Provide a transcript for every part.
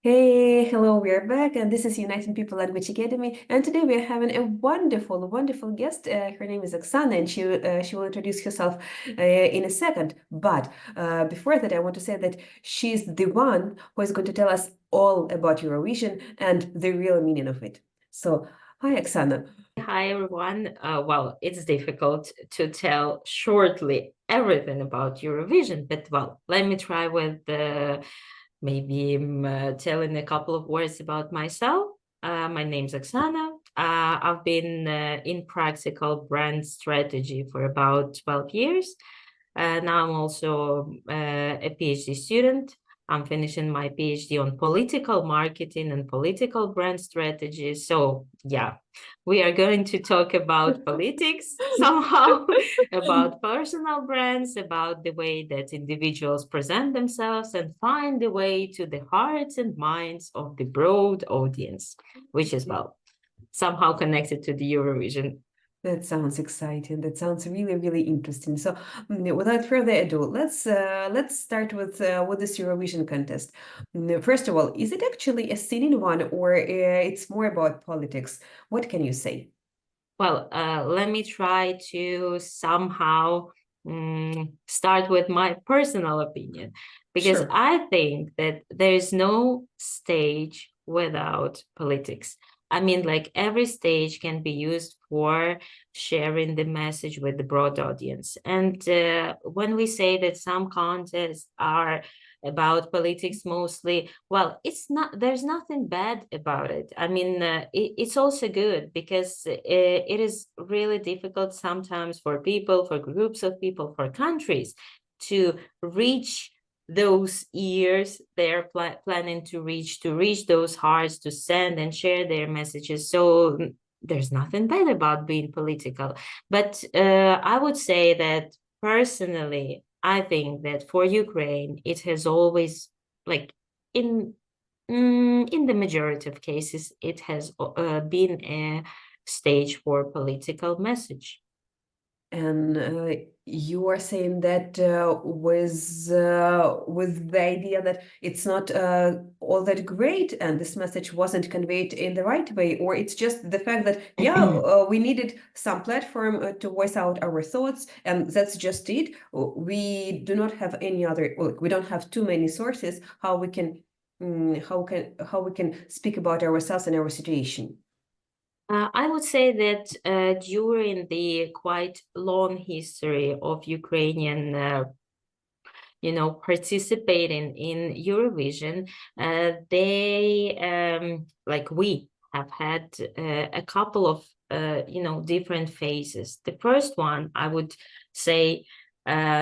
Hey, hello, we are back, and this is Uniting People Language Academy. And today we are having a wonderful guest. Her name is Oksana, and she will introduce herself in a second. But before that, I want to say that she's the one who is going to tell us all about Eurovision and the real meaning of it. So, hi, Oksana. Hi, everyone. Well, it's difficult to tell shortly everything about Eurovision, but let me try with maybe telling a couple of words about myself. My name's Oksana. I've been in practical brand strategy for about 12 years. Now I'm also a PhD student. I'm finishing my PhD on political marketing and political brand strategy. So, yeah, we are going to talk about politics somehow, about personal brands, about the way that individuals present themselves, and find the way to the hearts and minds of the broad audience, which is, somehow connected to the Eurovision. That sounds exciting. That sounds really interesting. So, without further ado, let's start with this Eurovision contest. First of all, is it actually a singing one, or it's more about politics? What can you say? Let me try to somehow start with my personal opinion, because Sure. I think that there is no stage without politics. I mean, like every stage can be used for sharing the message with the broad audience. And when we say that some contests are about politics mostly, it's not, there's nothing bad about it. I mean, it's also good because it is really difficult sometimes for people, for groups of people, for countries to reach those ears they're planning to reach those hearts, to send and share their messages. So there's nothing bad about being political. But I would say that personally, I think that for Ukraine, it has always, like, in in the majority of cases, it has been a stage for political message. And you are saying that with the idea that it's not all that great, and this message wasn't conveyed in the right way, or it's just the fact that we needed some platform to voice out our thoughts, and that's just it. We do not have any other. Well, we don't have too many sources how we can how we can speak about ourselves and our situation. I would say that during the quite long history of Ukrainian, participating in Eurovision, they, like we have had a couple of, different phases. The first one, I would say,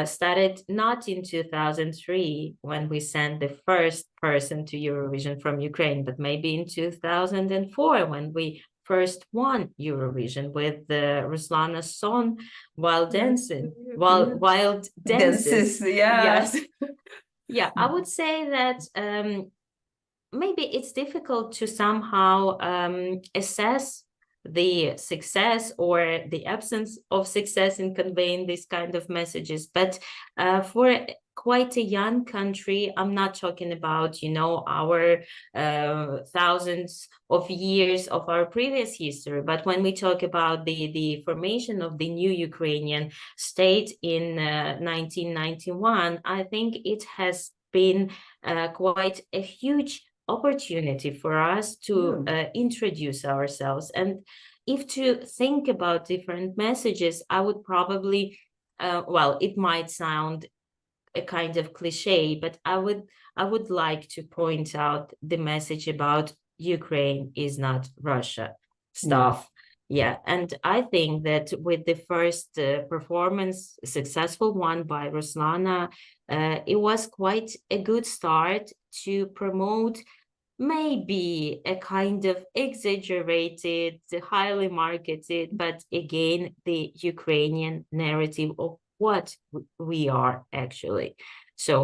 started not in 2003 when we sent the first person to Eurovision from Ukraine, but maybe in 2004 when we first won Eurovision with Ruslana's song "While Dancing," Yeah. Wild Dances. Dances, yeah. Yes, yeah, I would say that maybe it's difficult to somehow assess the success or the absence of success in conveying these kind of messages. But for quite a young country, I'm not talking about, our thousands of years of our previous history, but when we talk about the formation of the new Ukrainian state in 1991, I think it has been quite a huge opportunity for us to Yeah. introduce ourselves. And if to think about different messages, I would probably, it might sound a kind of cliche, but I would like to point out the message about Ukraine is not Russia Yeah. stuff. Yeah, and I think that with the first performance, successful one by Ruslana, it was quite a good start to promote maybe a kind of exaggerated, highly marketed, but again, the Ukrainian narrative of what we are actually. So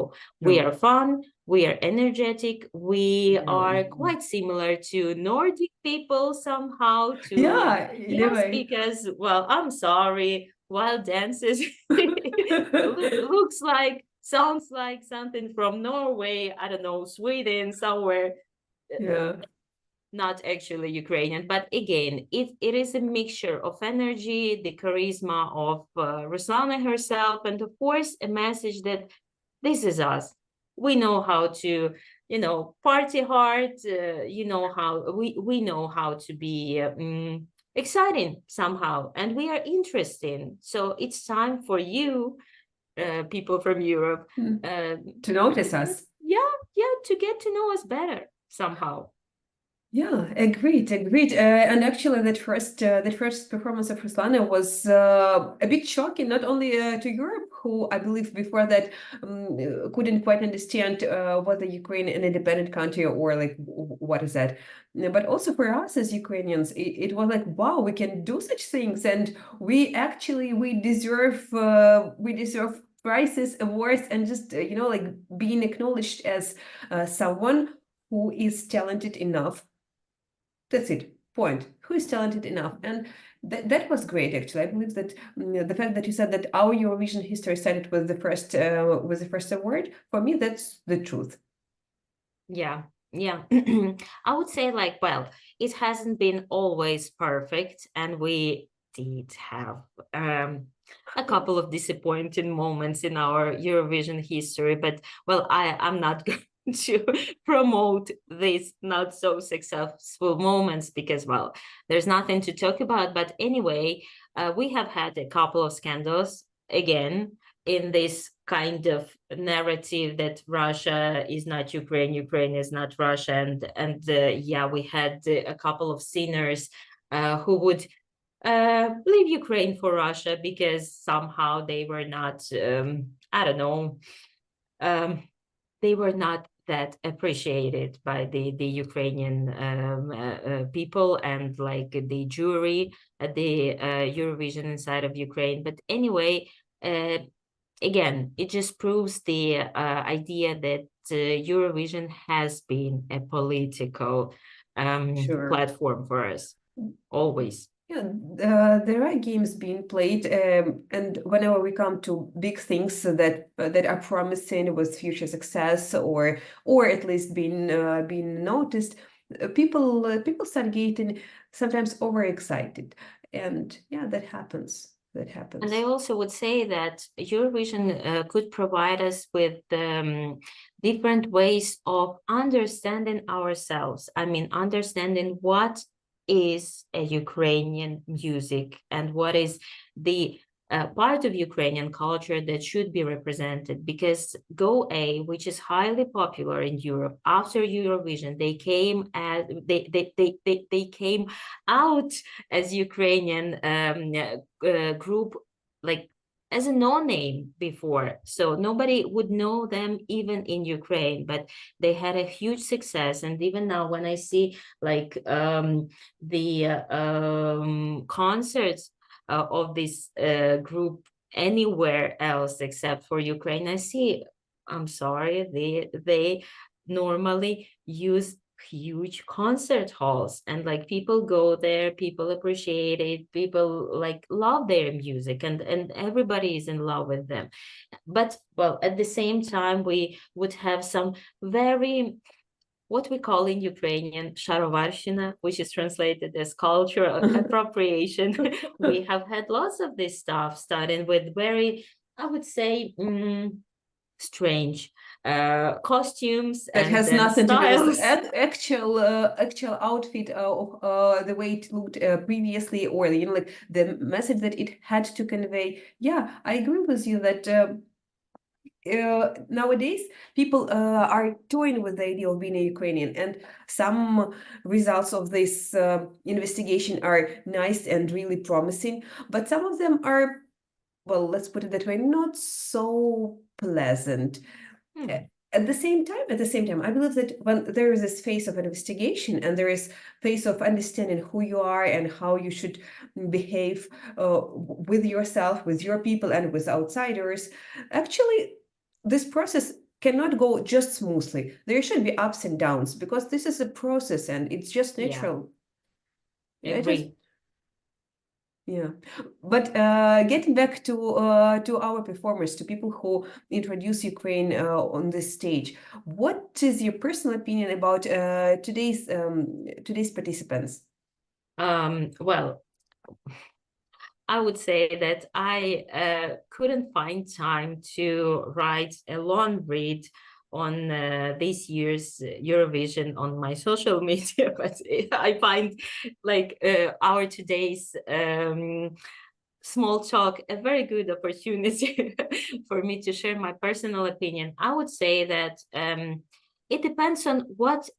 we True. are fun, we are energetic, we Yeah. are quite similar to Nordic people somehow, to, Yeah, in a yes, way. because, I'm sorry, wild dances looks like, sounds like something from Norway, I don't know, Sweden, somewhere. Yeah. not actually Ukrainian, but again, it is a mixture of energy, the charisma of Ruslana herself, and of course, a message that this is us. We know how to, party hard. We know how to be exciting somehow, and we are interesting. So it's time for you, people from Europe, To notice us. yeah, to get to know us better somehow. Yeah, agreed. And actually, that first performance of Ruslana was a bit shocking, not only to Europe, who I believe before that couldn't quite understand whether Ukraine an independent country or like what is that, but also for us as Ukrainians, it was like, wow, we can do such things, and we deserve prizes, awards, and just like being acknowledged as someone who is talented enough. That's it. Point. Who is talented enough? And that was great, actually. I believe that the fact that you said that our Eurovision history started with the first award, for me, that's the truth. Yeah. I would say well, it hasn't been always perfect, and we did have a couple of disappointing moments in our Eurovision history, but well, I'm not going to promote these not so successful moments because, well, there's nothing to talk about. But anyway, we have had a couple of scandals again in this kind of narrative that Russia is not Ukraine, Ukraine is not Russia, and yeah, we had a couple of sinners who would leave Ukraine for Russia because somehow they were not, I don't know, they were not that appreciated by the Ukrainian people and like the jury at the Eurovision inside of Ukraine. But anyway, again, it just proves the idea that Eurovision has been a political Sure. platform for us, always. Yeah, there are games being played, and whenever we come to big things that are promising with future success or at least being noticed, people start getting sometimes overexcited, and yeah, that happens. And I also would say that Eurovision could provide us with different ways of understanding ourselves. I mean, understanding what is a Ukrainian music and what is the part of Ukrainian culture that should be represented. Because Go A, which is highly popular in Europe, after Eurovision, they came out as Ukrainian group, like as a no-name before, so nobody would know them even in Ukraine, but they had a huge success. And even now when I see like the concerts of this group anywhere else except for Ukraine, I see, I'm sorry, they normally use huge concert halls, and like people go there, people appreciate it, people like love their music, and everybody is in love with them. But well, at the same time, we would have some very, what we call in Ukrainian sharovarshina, which is translated as cultural appropriation. We have had lots of this stuff, starting with very, I would say, strange costumes That and has then nothing to do with styles. actual outfit of the way it looked previously, or like the message that it had to convey. Yeah, I agree with you that nowadays people are toying with the idea of being a Ukrainian, and some results of this investigation are nice and really promising, but some of them are, well, let's put it that way, not so pleasant. At the same time, I believe that when there is this phase of investigation and there is phase of understanding who you are and how you should behave with yourself, with your people, and with outsiders, actually, this process cannot go just smoothly. There should be ups and downs because this is a process and it's just Yeah, natural. Yeah, agree. Yeah, but getting back to our performers, to people who introduce Ukraine on this stage, what is your personal opinion about today's participants? Well, I would say that I couldn't find time to write a long read on this year's Eurovision on my social media, but I find like our today's small talk a very good opportunity for me to share my personal opinion. I would say that it depends on what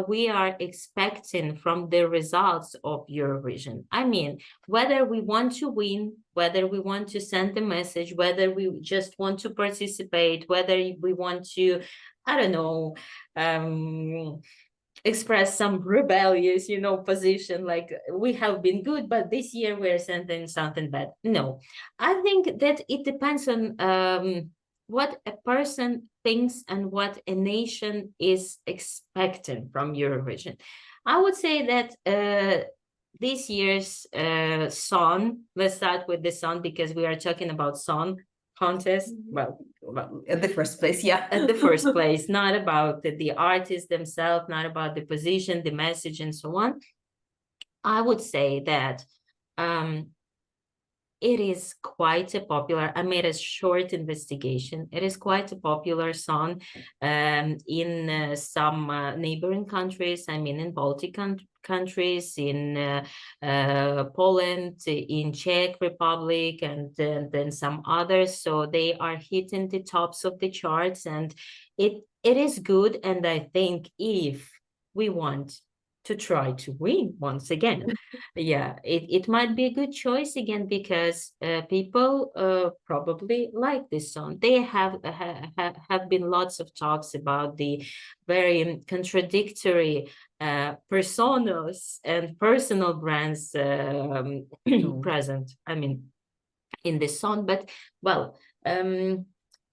we are expecting from the results of Eurovision. I mean, whether we want to win, whether we want to send a message, whether we just want to participate, whether we want to, I don't know, express some rebellious, position, like we have been good, but this year we're sending something bad. No, I think that it depends on what a person thinks and what a nation is expecting from Eurovision. I would say that this year's song, let's start with the song because we are talking about song contest. Well, At the first place, yeah. at the first place, not about the artists themselves, not about the position, the message, and so on. I would say that um, it is quite a popular, I made a short investigation. It is quite a popular song in some neighboring countries. I mean, in Baltic countries, in Poland, in Czech Republic, and then some others. So they are hitting the tops of the charts, and it is good. And I think if we want to try to win once again, yeah, it might be a good choice again because people probably like this song. They have been lots of talks about the very contradictory personas and personal brands present, I mean, in this song. But well,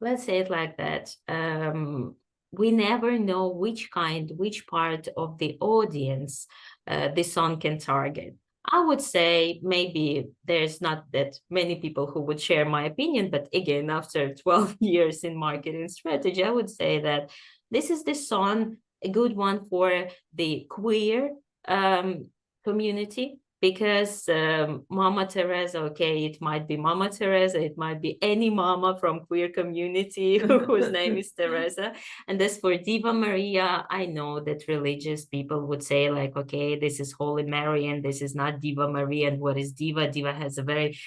let's say it like that. We never know which part of the audience the song can target. I would say maybe there's not that many people who would share my opinion, but again, after 12 years in marketing strategy, I would say that this is the song, a good one for the queer community, because Mama Teresa, okay, it might be Mama Teresa, it might be any mama from queer community whose name is Teresa. And as for Diva Maria, I know that religious people would say like, okay, this is Holy Mary and this is not Diva Maria. And what is Diva? Diva has a very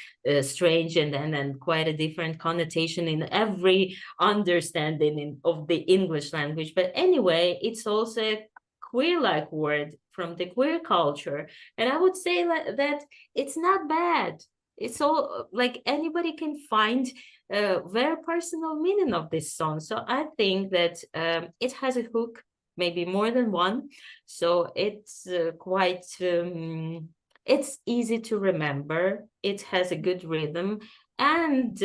strange and quite a different connotation in every understanding of the English language. But anyway, it's also a queer-like word from the queer culture, and I would say that it's not bad. It's all like anybody can find a very personal meaning of this song. So I think that it has a hook, maybe more than one. So it's quite it's easy to remember. It has a good rhythm, and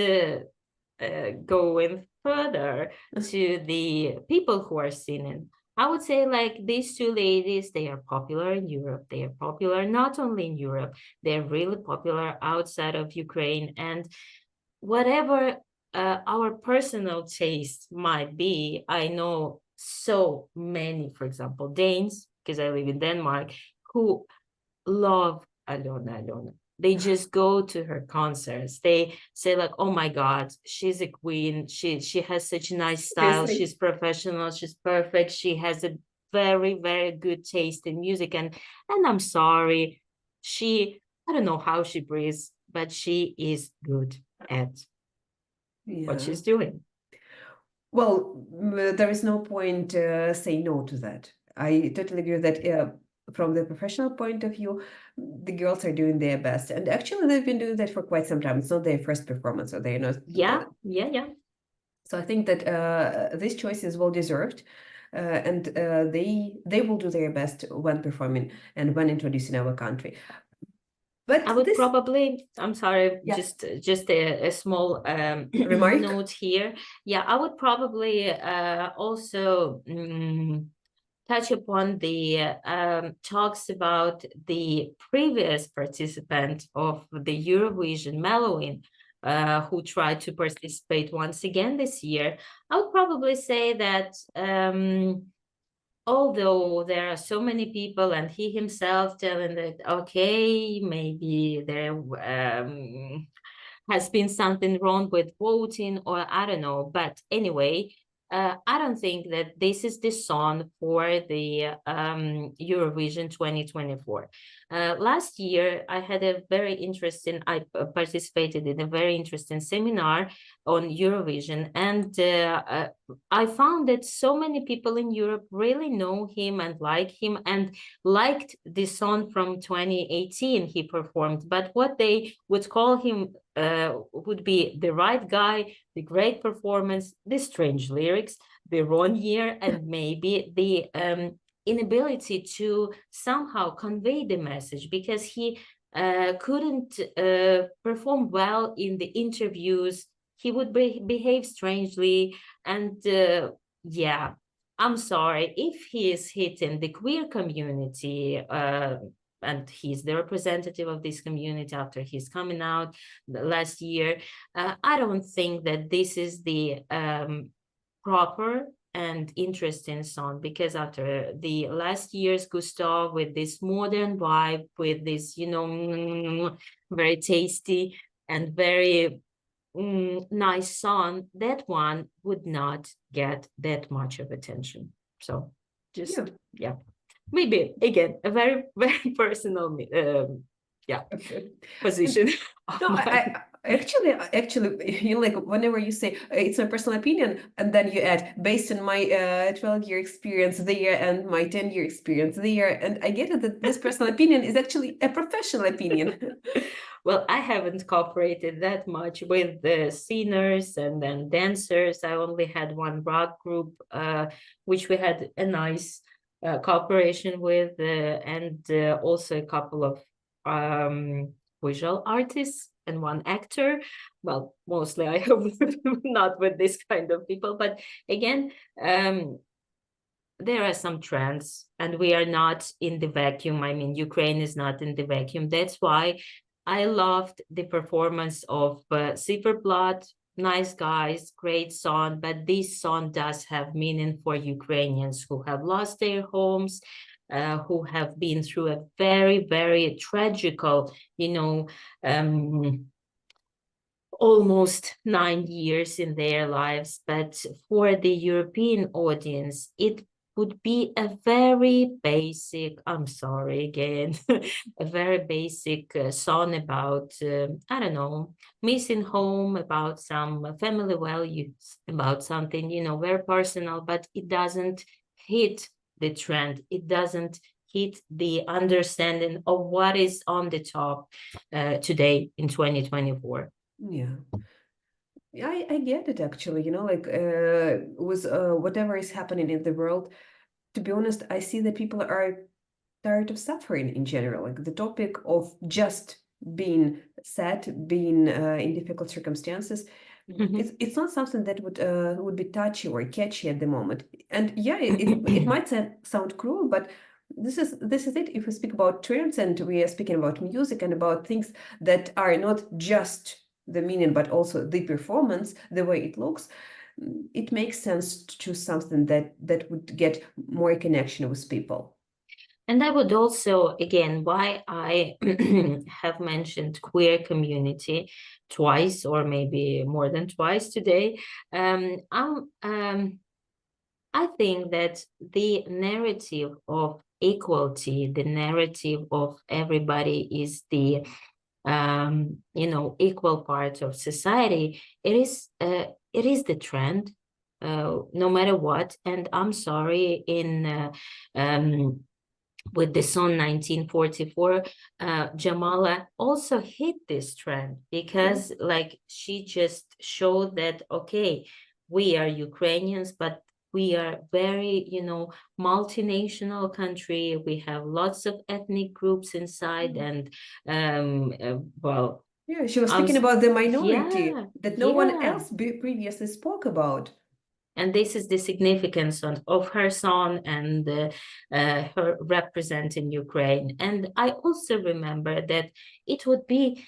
going further to the people who are singing, I would say like these two ladies, they are popular in Europe. They are popular not only in Europe, they're really popular outside of Ukraine. And whatever our personal taste might be, I know so many, for example, Danes, because I live in Denmark, who love Alona. They just go to her concerts. They say like, "Oh my God, she's a queen. She has such a nice style. Seriously. She's professional. She's perfect. She has a very, very good taste in music." And I'm sorry, I don't know how she breathes, but she is good at what Yeah. she's doing. Well, there is no point saying no to that. I totally agree that from the professional point of view, the girls are doing their best. And actually, they've been doing that for quite some time. It's not their first performance, so they're not. Yeah. So I think that this choice is well deserved. And they will do their best when performing and when introducing our country. But I would this, probably, I'm sorry, yeah, just a small remark. note here. Yeah, I would probably also touch upon the talks about the previous participant of the Eurovision, Mellowin, who tried to participate once again this year. I would probably say that although there are so many people and he himself telling that, okay, maybe there has been something wrong with voting, or I don't know. But anyway, I don't think that this is the song for the Eurovision 2024. Last year, I had a very interesting, I participated in a very interesting seminar on Eurovision, and I found that so many people in Europe really know him and like him and liked the song from 2018 he performed. But what they would call him would be the right guy, the great performance, the strange lyrics, the wrong year, and maybe the inability to somehow convey the message, because he couldn't perform well in the interviews. He would behave strangely, and yeah, I'm sorry if he is hitting the queer community, and he's the representative of this community after he's coming out last year. I don't think that this is the proper and interesting song, because after the last year's Gustav, with this modern vibe, with this, you know, very tasty and very nice song, that one would not get that much of attention. So just, yeah. Maybe again a very very personal position. No, I actually, you know, like whenever you say it's my personal opinion, and then you add based on my 12-year experience there and my 10-year experience there, and I get it that this personal opinion is actually a professional opinion. Well, I haven't cooperated that much with the singers and then dancers. I only had one rock group, which we had a nice cooperation with, and also a couple of visual artists and one actor. Well, mostly I hope not with this kind of people, but again, there are some trends, and we are not in the vacuum. I mean, Ukraine is not in the vacuum. That's why I loved the performance of Blood. Nice guys, great song, but this song does have meaning for Ukrainians who have lost their homes, who have been through a very, very tragical, you know, almost 9 years in their lives. But for the European audience, it would be a very basic, I'm sorry again, a very basic song about, I don't know, missing home, about some family values, about something, you know, very personal, but it doesn't hit the trend. It doesn't hit the understanding of what is on the top today in 2024. Yeah. I get it actually, you know, like with whatever is happening in the world, to be honest, I see that people are tired of suffering in general. Like the topic of just being sad, being in difficult circumstances, it's not something that would be touchy or catchy at the moment. And yeah, it might sound cruel, but this is it. If we speak about trends and we are speaking about music and about things that are not just the meaning, but also the performance, the way it looks, it makes sense to choose something that would get more connection with people. And I would also, again, why I have mentioned queer community twice, or maybe more than twice today, I think that the narrative of equality, the narrative of everybody is the you know, equal part of society, it is the trend, no matter what. And I'm sorry, in with the song 1944, Jamala also hit this trend, because like she just showed that, okay, we are Ukrainians, but we are very, you know, multinational country. We have lots of ethnic groups inside, and well, yeah, she was speaking about the minority yeah, that no one else previously spoke about. And this is the significance of her song and her representing Ukraine. And I also remember that it would be,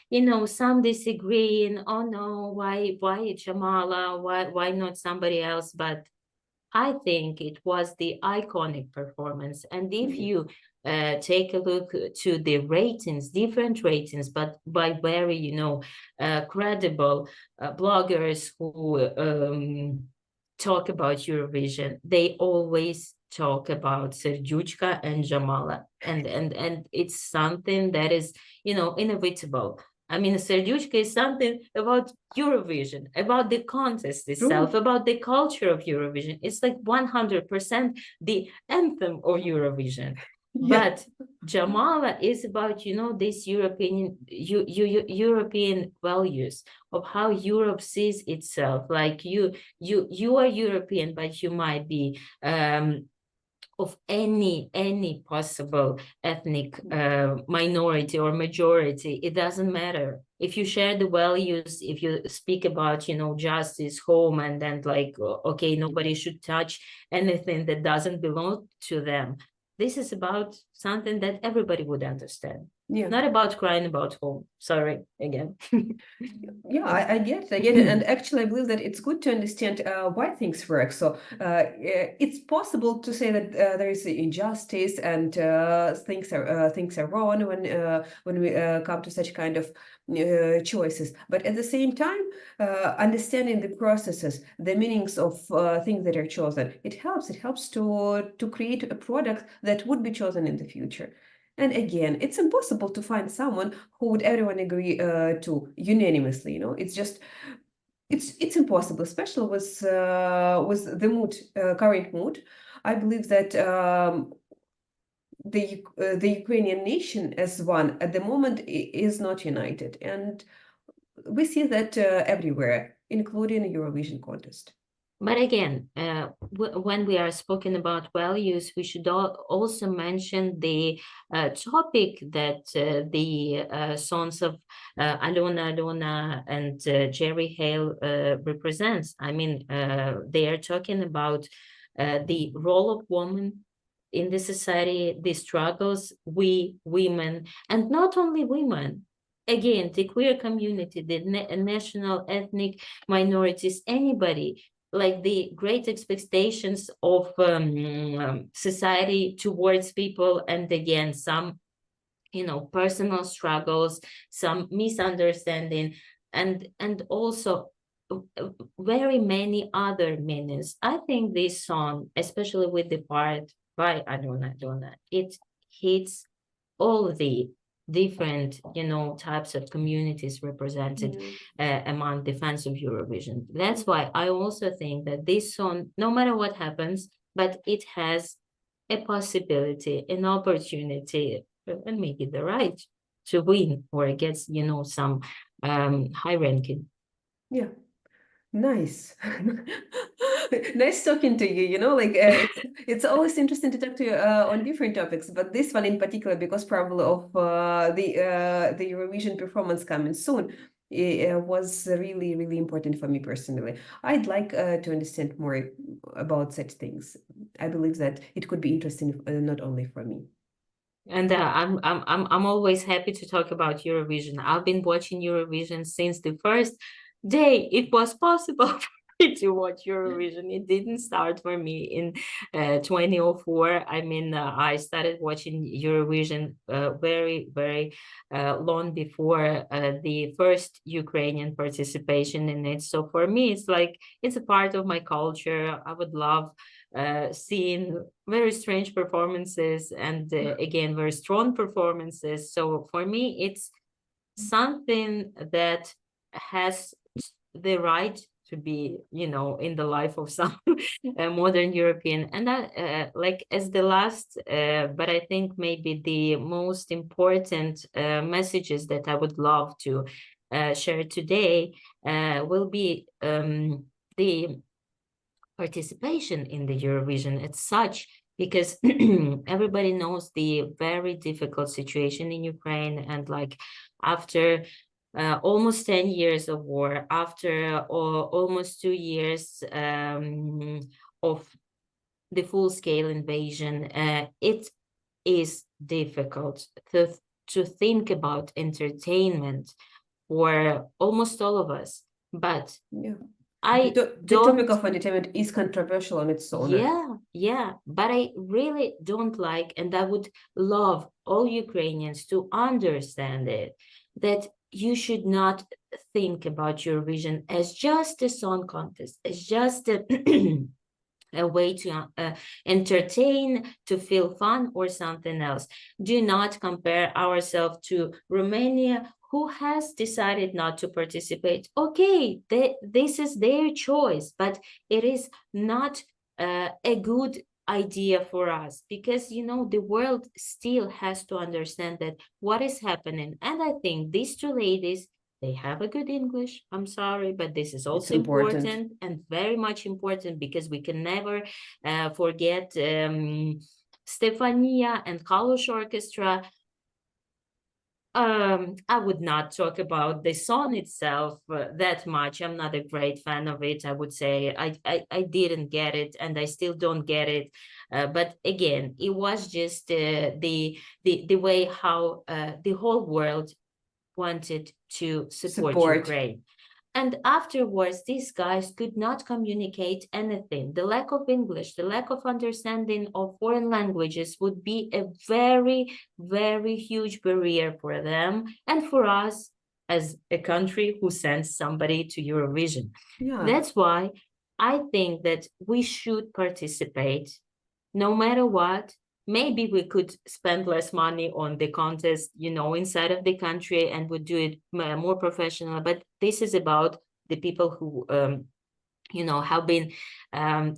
some disagreeing, oh no, why Jamala, why not somebody else? But I think it was the iconic performance. And if you take a look to the ratings, different ratings, but by very, credible bloggers who talk about Eurovision, they always talk about Serdyuchka and Jamala. And it's something that is, inevitable. I mean, Serdyuchka is something about Eurovision, about the contest itself, True. about the culture of Eurovision. It's like 100% the anthem of Eurovision. Yeah. But Jamala is about, this European values of how Europe sees itself. Like you are European, but you might be of any possible ethnic minority or majority. It doesn't matter. If you share the values, if you speak about, justice, home, and then like, okay, nobody should touch anything that doesn't belong to them. This is about something that everybody would understand. Yeah. Not about crying about home. Sorry, again. Yeah, I get it. And actually, I believe that it's good to understand why things work. So it's possible to say that there is injustice and things are wrong when we come to such kind of choices. But at the same time, understanding the processes, the meanings of things that are chosen, it helps. It helps to create a product that would be chosen in the future. And again, it's impossible to find someone who would everyone agree to unanimously. It's impossible, especially with the current mood. I believe that the Ukrainian nation as one at the moment is not united, and we see that everywhere, including the Eurovision contest. But again, when we are speaking about values, we should also mention the topic that the songs of Alona and Jerry Hale represents. I mean, they are talking about the role of women in the society, the struggles we women, and not only women, again, the queer community, the national ethnic minorities, anybody, like the great expectations of society towards people, and again, some, personal struggles, some misunderstanding, and also very many other meanings. I think this song, especially with the part by Adona, it hits all the different, types of communities represented among the fans of Eurovision. That's why I also think that this song, no matter what happens, but it has a possibility, an opportunity, and maybe the right to win or get, some high ranking. Yeah. Nice. Nice talking to you. It's always interesting to talk to you on different topics, but this one in particular, because probably of the Eurovision performance coming soon, was really, really important for me personally. I'd like to understand more about such things. I believe that it could be interesting not only for me. And I'm always happy to talk about Eurovision. I've been watching Eurovision since the first day it was possible for me to watch Eurovision. It didn't start for me in 2004. I mean, I started watching Eurovision very, very long before the first Ukrainian participation in it. So for me, it's like it's a part of my culture. I would love seeing very strange performances and again very strong performances. So for me, it's something that has the right to be, in the life of some modern European. And that, like as the last, but I think maybe the most important messages that I would love to share today will be the participation in the Eurovision as such, because everybody knows the very difficult situation in Ukraine, and like after almost 10 years of war, after almost 2 years of the full-scale invasion, it is difficult to think about entertainment for almost all of us. But Yeah. I The topic don't, of entertainment is controversial on its own. yeah, but I really don't like, and I would love all Ukrainians to understand it, that you should not think about Eurovision as just a song contest, as just a a way to entertain, to feel fun, or something else. Do not compare ourselves to Romania, who has decided not to participate. Okay, this is their choice, but it is not a good idea for us, because the world still has to understand that what is happening. And I think these two ladies, they have a good English. I'm sorry, but this is also important and very much important, because we can never forget Stefania and Kalush Orchestra. I would not talk about the song itself that much. I'm not a great fan of it. I would say I didn't get it, and I still don't get it. But again, it was just the way how the whole world wanted to support Ukraine. And afterwards, these guys could not communicate anything. The lack of English, the lack of understanding of foreign languages would be a very, very huge barrier for them and for us as a country who sends somebody to Eurovision. That's why I think that we should participate no matter what. Maybe we could spend less money on the contest, inside of the country, and would do it more professional. But this is about the people who, have been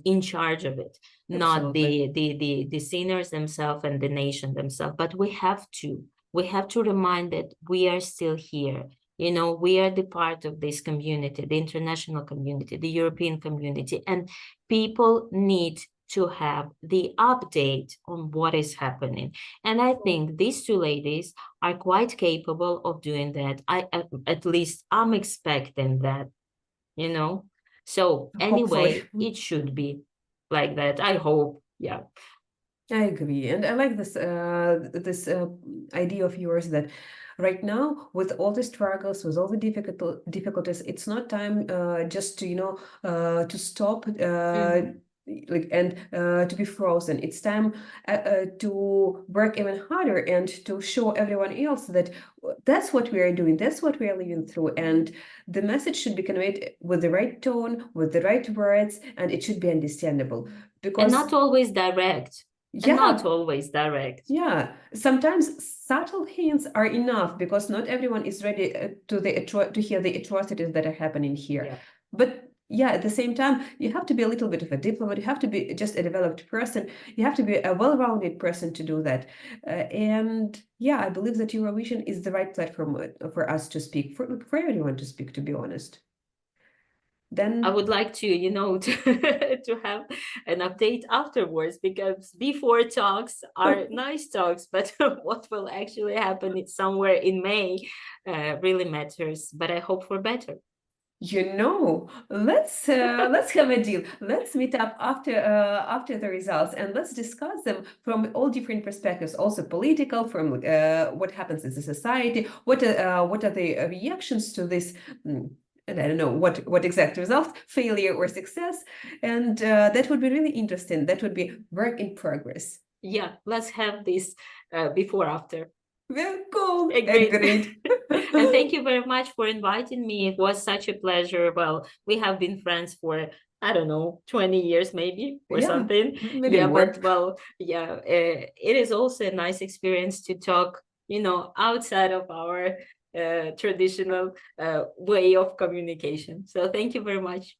in charge of it, not the singers themselves and the nation themselves. But we have to remind that we are still here. We are the part of this community, the international community, the European community, and people need to have the update on what is happening. And I think these two ladies are quite capable of doing that. At least I'm expecting that, So anyway, it should be like that. I hope. Yeah. I agree. And I like this idea of yours that right now, with all the struggles, with all the difficulties, it's not time just to to stop and to be frozen. It's time to work even harder and to show everyone else that that's what we are doing, that's what we are living through, and the message should be conveyed with the right tone, with the right words, and it should be understandable. And not always direct. And not always direct. Yeah, sometimes subtle hints are enough, because not everyone is ready to hear the atrocities that are happening here. Yeah. But yeah, at the same time, you have to be a little bit of a diplomat. You have to be just a developed person. You have to be a well-rounded person to do that. And yeah, I believe that Eurovision is the right platform for us to speak, for everyone to speak, to be honest. Then I would like to, to have an update afterwards, because before talks are nice talks, but what will actually happen somewhere in May really matters. But I hope for better. Let's have a deal. Let's meet up after the results, and let's discuss them from all different perspectives, also political, from what happens in the society, what are the reactions to this. And I don't know what exact result, failure or success, and that would be really interesting. That would be work in progress. Yeah, let's have this before after. Very cool. Agreed. And thank you very much for inviting me. It was such a pleasure. Well, we have been friends for, I don't know, 20 years maybe, or something. Maybe more. But well, yeah, it is also a nice experience to talk, outside of our traditional way of communication. So thank you very much.